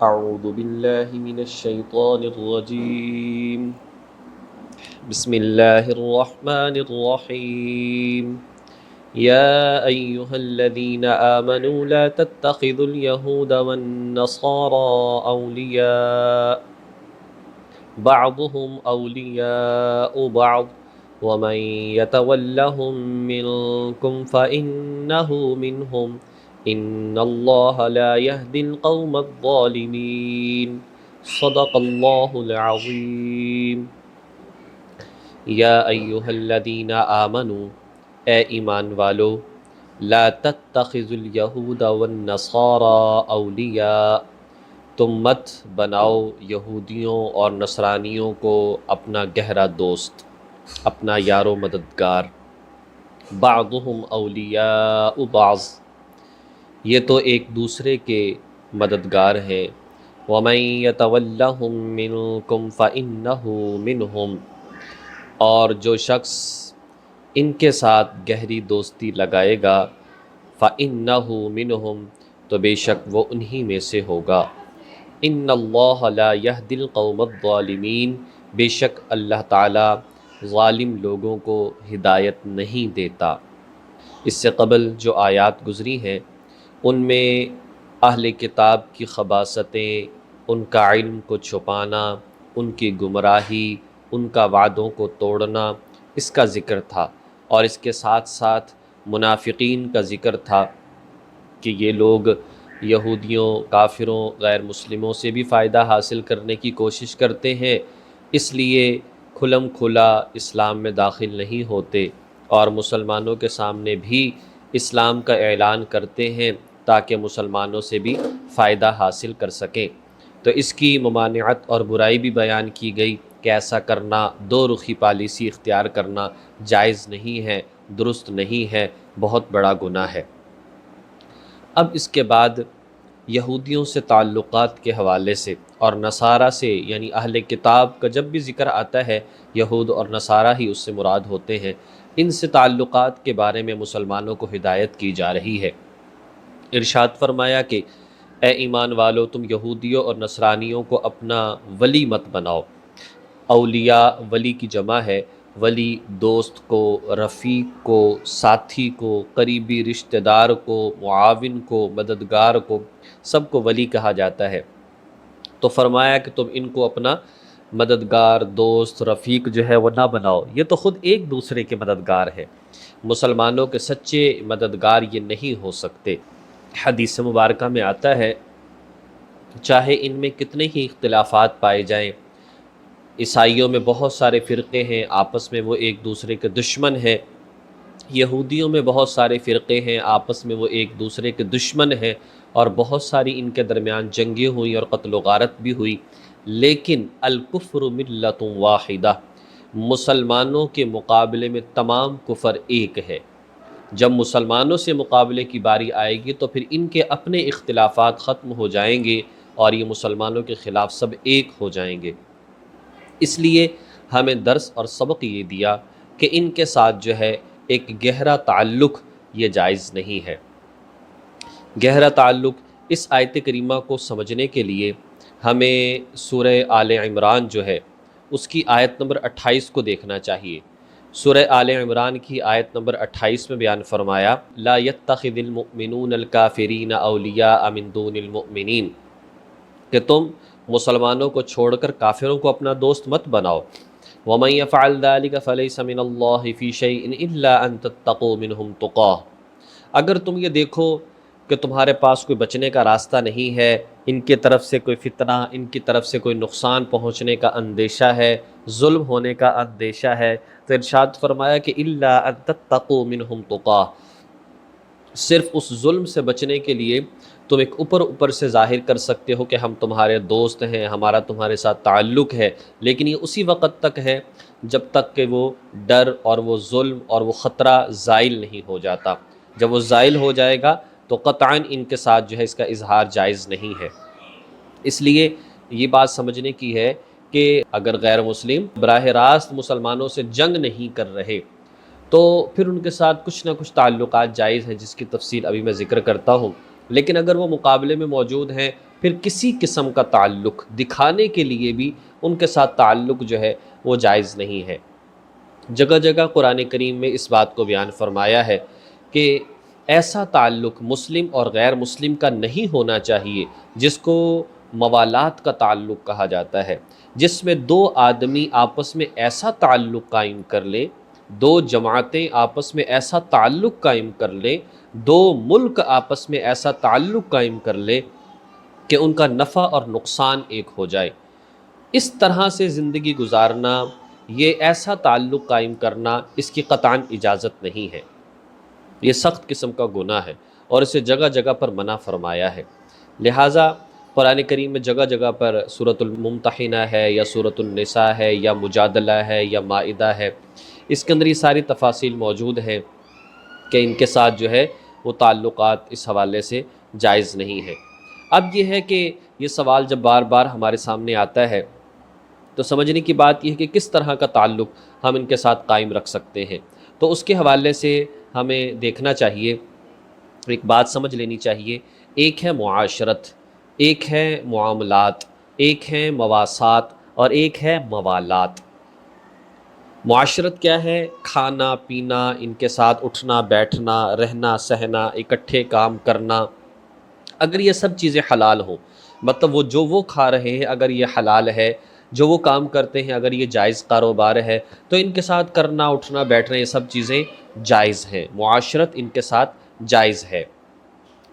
اعوذ باللہ من الشیطان الرجیم بسم اللہ الرحمن الرحیم یا ایہا الذین آمنوا لا تتخذوا اليہود والنصارى اولیاء بعضهم اولیاء بعض ومن یتولہم منکم فإنہ منہم ان اللہ لا یہدی القوم الظالمین صدق اللہ العظیم۔ یا ایہا الذین آمنوا، اے ایمان والو، لا تتخذوا الیہود والنصارى اولیاء، تم مت بناؤ یہودیوں اور نصرانیوں کو اپنا گہرا دوست، اپنا یار و مددگار۔ بعضهم اولیاء بعض، یہ تو ایک دوسرے کے مددگار ہیں۔ وَمَن يَتَوَلَّهُم مِّنكُمْ فَإِنَّهُ مِنْهُمْ، اور جو شخص ان کے ساتھ گہری دوستی لگائے گا، فَإِنَّهُ مِنْهُمْ، تو بے شک وہ انہی میں سے ہوگا۔ إِنَّ اللَّهَ لَا يَهْدِي الْقَوْمَ الظَّالِمِينَ، بے شک اللہ تعالی ظالم لوگوں کو ہدایت نہیں دیتا۔ اس سے قبل جو آیات گزری ہیں ان میں اہل کتاب کی خباثتیں، ان کا علم کو چھپانا، ان کی گمراہی، ان کا وعدوں کو توڑنا، اس کا ذکر تھا، اور اس کے ساتھ ساتھ منافقین کا ذکر تھا کہ یہ لوگ یہودیوں، کافروں، غیر مسلموں سے بھی فائدہ حاصل کرنے کی کوشش کرتے ہیں، اس لیے کھلم کھلا اسلام میں داخل نہیں ہوتے اور مسلمانوں کے سامنے بھی اسلام کا اعلان کرتے ہیں تاکہ مسلمانوں سے بھی فائدہ حاصل کر سکیں۔ تو اس کی ممانعت اور برائی بھی بیان کی گئی کہ ایسا کرنا، دو رخی پالیسی اختیار کرنا جائز نہیں ہے، درست نہیں ہے، بہت بڑا گناہ ہے۔ اب اس کے بعد یہودیوں سے تعلقات کے حوالے سے اور نصارہ سے، یعنی اہل کتاب کا جب بھی ذکر آتا ہے یہود اور نصارہ ہی اس سے مراد ہوتے ہیں، ان سے تعلقات کے بارے میں مسلمانوں کو ہدایت کی جا رہی ہے۔ ارشاد فرمایا کہ اے ایمان والو، تم یہودیوں اور نصرانیوں کو اپنا ولی مت بناؤ۔ اولیاء ولی کی جمع ہے، ولی دوست کو، رفیق کو، ساتھی کو، قریبی رشتہ دار کو، معاون کو، مددگار کو، سب کو ولی کہا جاتا ہے۔ تو فرمایا کہ تم ان کو اپنا مددگار، دوست، رفیق جو ہے وہ نہ بناؤ، یہ تو خود ایک دوسرے کے مددگار ہے۔ مسلمانوں کے سچے مددگار یہ نہیں ہو سکتے۔ حدیث مبارکہ میں آتا ہے چاہے ان میں کتنے ہی اختلافات پائے جائیں، عیسائیوں میں بہت سارے فرقے ہیں، آپس میں وہ ایک دوسرے کے دشمن ہیں، یہودیوں میں بہت سارے فرقے ہیں، آپس میں وہ ایک دوسرے کے دشمن ہیں، اور بہت ساری ان کے درمیان جنگیں ہوئیں اور قتل و غارت بھی ہوئی، لیکن الکفر ملت واحدہ، مسلمانوں کے مقابلے میں تمام کفر ایک ہے۔ جب مسلمانوں سے مقابلے کی باری آئے گی تو پھر ان کے اپنے اختلافات ختم ہو جائیں گے اور یہ مسلمانوں کے خلاف سب ایک ہو جائیں گے۔ اس لیے ہمیں درس اور سبق یہ دیا کہ ان کے ساتھ جو ہے ایک گہرا تعلق یہ جائز نہیں ہے۔ گہرا تعلق، اس آیت کریمہ کو سمجھنے کے لیے ہمیں سورہ آل عمران جو ہے اس کی آیت نمبر 28 کو دیکھنا چاہیے۔ سورہ آل عمران کی آیت نمبر 28 میں بیان فرمایا لا يتخذ المؤمنون الکافرین اولیاء من دون المؤمنین، کہ تم مسلمانوں کو چھوڑ کر کافروں کو اپنا دوست مت بناؤ۔ وَمَن يَفْعَلْ ذَلِكَ فَلَيْسَ مِنَ اللَّهِ فِي شَيْءٍ إِلَّا أَن تَتَّقُوا مِنْهُمْ تُقَاةً، اگر تم یہ دیکھو کہ تمہارے پاس کوئی بچنے کا راستہ نہیں ہے، ان کی طرف سے کوئی فتنہ، ان کی طرف سے کوئی نقصان پہنچنے کا اندیشہ ہے، ظلم ہونے کا اندیشہ ہے، تو ارشاد فرمایا کہ إِلَّا أَن تَتَّقُوا مِنْهُمْ تُقَاةً، صرف اس ظلم سے بچنے کے لیے تم ایک اوپر سے ظاہر کر سکتے ہو کہ ہم تمہارے دوست ہیں، ہمارا تمہارے ساتھ تعلق ہے، لیکن یہ اسی وقت تک ہے جب تک کہ وہ ڈر اور وہ ظلم اور وہ خطرہ زائل نہیں ہو جاتا۔ جب وہ زائل ہو جائے گا تو قطعاً ان کے ساتھ جو ہے اس کا اظہار جائز نہیں ہے۔ اس لیے یہ بات سمجھنے کی ہے کہ اگر غیر مسلم براہ راست مسلمانوں سے جنگ نہیں کر رہے تو پھر ان کے ساتھ کچھ نہ کچھ تعلقات جائز ہیں، جس کی تفصیل ابھی میں ذکر کرتا ہوں۔ لیکن اگر وہ مقابلے میں موجود ہیں پھر کسی قسم کا تعلق دکھانے کے لیے بھی ان کے ساتھ تعلق جو ہے وہ جائز نہیں ہے۔ جگہ جگہ قرآن کریم میں اس بات کو بیان فرمایا ہے کہ ایسا تعلق مسلم اور غیر مسلم کا نہیں ہونا چاہیے جس کو موالات کا تعلق کہا جاتا ہے، جس میں دو آدمی آپس میں ایسا تعلق قائم کر لیں، دو جماعتیں آپس میں ایسا تعلق قائم کر لیں، دو ملک آپس میں ایسا تعلق قائم کر لیں کہ ان کا نفع اور نقصان ایک ہو جائے۔ اس طرح سے زندگی گزارنا، یہ ایسا تعلق قائم کرنا، اس کی قطعاً اجازت نہیں ہے، یہ سخت قسم کا گناہ ہے اور اسے جگہ جگہ پر منع فرمایا ہے۔ لہٰذا قرآن کریم میں جگہ جگہ پر سورۃ الممتحنہ ہے یا سورۃ النساء ہے یا مجادلہ ہے یا مائدہ ہے، اس کے اندر یہ ساری تفاصیل موجود ہیں کہ ان کے ساتھ جو ہے وہ تعلقات اس حوالے سے جائز نہیں ہے۔ اب یہ ہے کہ یہ سوال جب بار بار ہمارے سامنے آتا ہے تو سمجھنے کی بات یہ ہے کہ کس طرح کا تعلق ہم ان کے ساتھ قائم رکھ سکتے ہیں۔ تو اس کے حوالے سے ہمیں دیکھنا چاہیے، ایک بات سمجھ لینی چاہیے، ایک ہے معاشرت، ایک ہے معاملات، ایک ہے مواسات اور ایک ہے موالات۔ معاشرت کیا ہے؟ کھانا پینا، ان کے ساتھ اٹھنا بیٹھنا، رہنا سہنا، اکٹھے کام کرنا۔ اگر یہ سب چیزیں حلال ہوں، مطلب وہ کھا رہے ہیں اگر یہ حلال ہے، جو وہ کام کرتے ہیں اگر یہ جائز کاروبار ہے، تو ان کے ساتھ کرنا اٹھنا بیٹھنا یہ سب چیزیں جائز ہیں، معاشرت ان کے ساتھ جائز ہے۔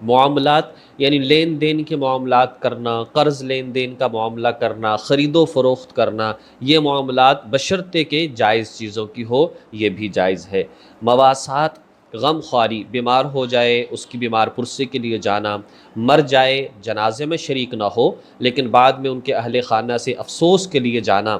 معاملات یعنی لین دین کے معاملات کرنا، قرض لین دین کا معاملہ کرنا، خرید و فروخت کرنا، یہ معاملات بشرطے کہ جائز چیزوں کی ہو یہ بھی جائز ہے۔ مواسات، غم خواری، بیمار ہو جائے اس کی بیمار پرسی کے لیے جانا، مر جائے جنازے میں شریک نہ ہو لیکن بعد میں ان کے اہل خانہ سے افسوس کے لیے جانا،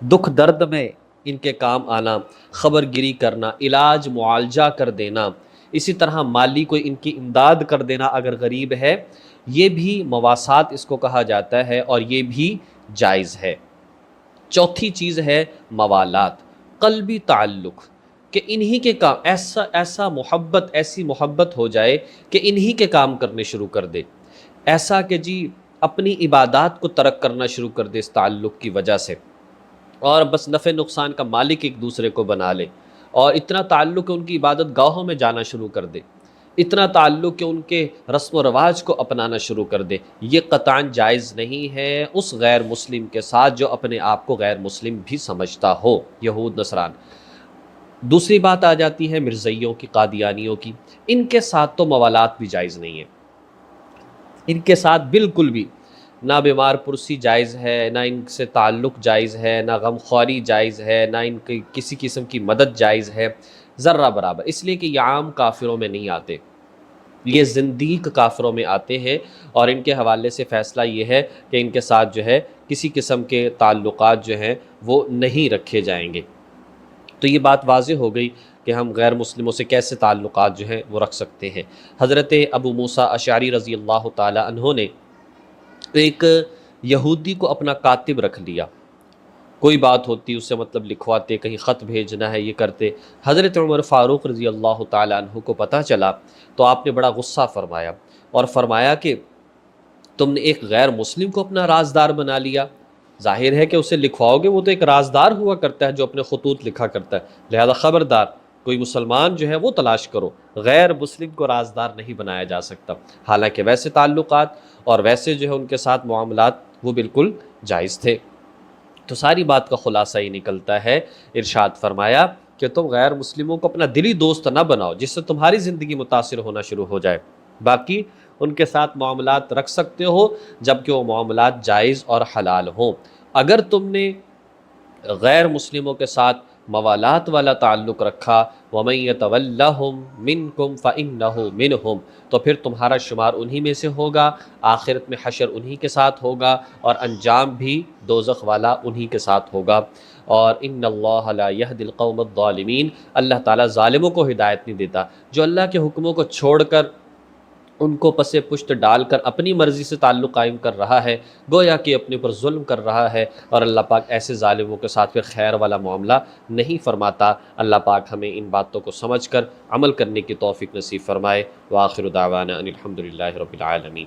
دکھ درد میں ان کے کام آنا، خبر گیری کرنا، علاج معالجہ کر دینا، اسی طرح مالی کوئی ان کی امداد کر دینا اگر غریب ہے، یہ بھی مواسات اس کو کہا جاتا ہے اور یہ بھی جائز ہے۔ چوتھی چیز ہے موالات، قلبی تعلق، کہ انہی کے کام، ایسا محبت، ایسی محبت ہو جائے کہ انہی کے کام کرنے شروع کر دے، ایسا کہ جی اپنی عبادات کو ترک کرنا شروع کر دے اس تعلق کی وجہ سے، اور بس نفع نقصان کا مالک ایک دوسرے کو بنا لے، اور اتنا تعلق کہ ان کی عبادت گاہوں میں جانا شروع کر دے، اتنا تعلق کہ ان کے رسم و رواج کو اپنانا شروع کر دے، یہ قطعاً جائز نہیں ہے اس غیر مسلم کے ساتھ جو اپنے آپ کو غیر مسلم بھی سمجھتا ہو، یہود نصران۔ دوسری بات آ جاتی ہے مرزائیوں کی، قادیانیوں کی، ان کے ساتھ تو موالات بھی جائز نہیں ہے، ان کے ساتھ بالکل بھی نہ بیمار پرسی جائز ہے، نہ ان سے تعلق جائز ہے، نہ غم خواری جائز ہے، نہ ان کی کسی قسم کی مدد جائز ہے، ذرہ برابر، اس لیے کہ یہ عام کافروں میں نہیں آتے، یہ زندیق کافروں میں آتے ہیں، اور ان کے حوالے سے فیصلہ یہ ہے کہ ان کے ساتھ جو ہے کسی قسم کے تعلقات جو ہیں وہ نہیں رکھے جائیں گے۔ تو یہ بات واضح ہو گئی کہ ہم غیر مسلموں سے کیسے تعلقات جو ہیں وہ رکھ سکتے ہیں۔ حضرت ابو موسیٰ اشعری رضی اللہ تعالی عنہ نے ایک یہودی کو اپنا کاتب رکھ لیا، کوئی بات ہوتی اس سے مطلب لکھواتے، کہیں خط بھیجنا ہے یہ کرتے۔ حضرت عمر فاروق رضی اللہ تعالی عنہ کو پتہ چلا تو آپ نے بڑا غصہ فرمایا اور فرمایا کہ تم نے ایک غیر مسلم کو اپنا رازدار بنا لیا، ظاہر ہے کہ اسے لکھواؤ گے، وہ تو ایک رازدار ہوا کرتا ہے جو اپنے خطوط لکھا کرتا ہے، لہذا خبردار کوئی مسلمان جو ہے وہ تلاش کرو، غیر مسلم کو رازدار نہیں بنایا جا سکتا، حالانکہ ویسے تعلقات اور ویسے جو ہے ان کے ساتھ معاملات وہ بالکل جائز تھے۔ تو ساری بات کا خلاصہ ہی نکلتا ہے، ارشاد فرمایا کہ تم غیر مسلموں کو اپنا دلی دوست نہ بناؤ جس سے تمہاری زندگی متاثر ہونا شروع ہو جائے، باقی ان کے ساتھ معاملات رکھ سکتے ہو جبکہ وہ معاملات جائز اور حلال ہوں۔ اگر تم نے غیر مسلموں کے ساتھ موالات والا تعلق رکھا، وَمَن يَتَوَلَّهُم مِّنكُمْ فَإِنَّهُ مِنْهُمْ، تو پھر تمہارا شمار انہی میں سے ہوگا، آخرت میں حشر انہی کے ساتھ ہوگا اور انجام بھی دوزخ والا انہی کے ساتھ ہوگا۔ اور ان اللہ لا يهدي القوم الظالمین، اللہ تعالیٰ ظالموں کو ہدایت نہیں دیتا، جو اللہ کے حکموں کو چھوڑ کر ان کو پس پشت ڈال کر اپنی مرضی سے تعلق قائم کر رہا ہے، گویا کہ اپنے پر ظلم کر رہا ہے، اور اللہ پاک ایسے ظالموں کے ساتھ پھر خیر والا معاملہ نہیں فرماتا۔ اللہ پاک ہمیں ان باتوں کو سمجھ کر عمل کرنے کی توفیق نصیب فرمائے۔ وآخر دعوانا ان الحمد للہ رب العالمین۔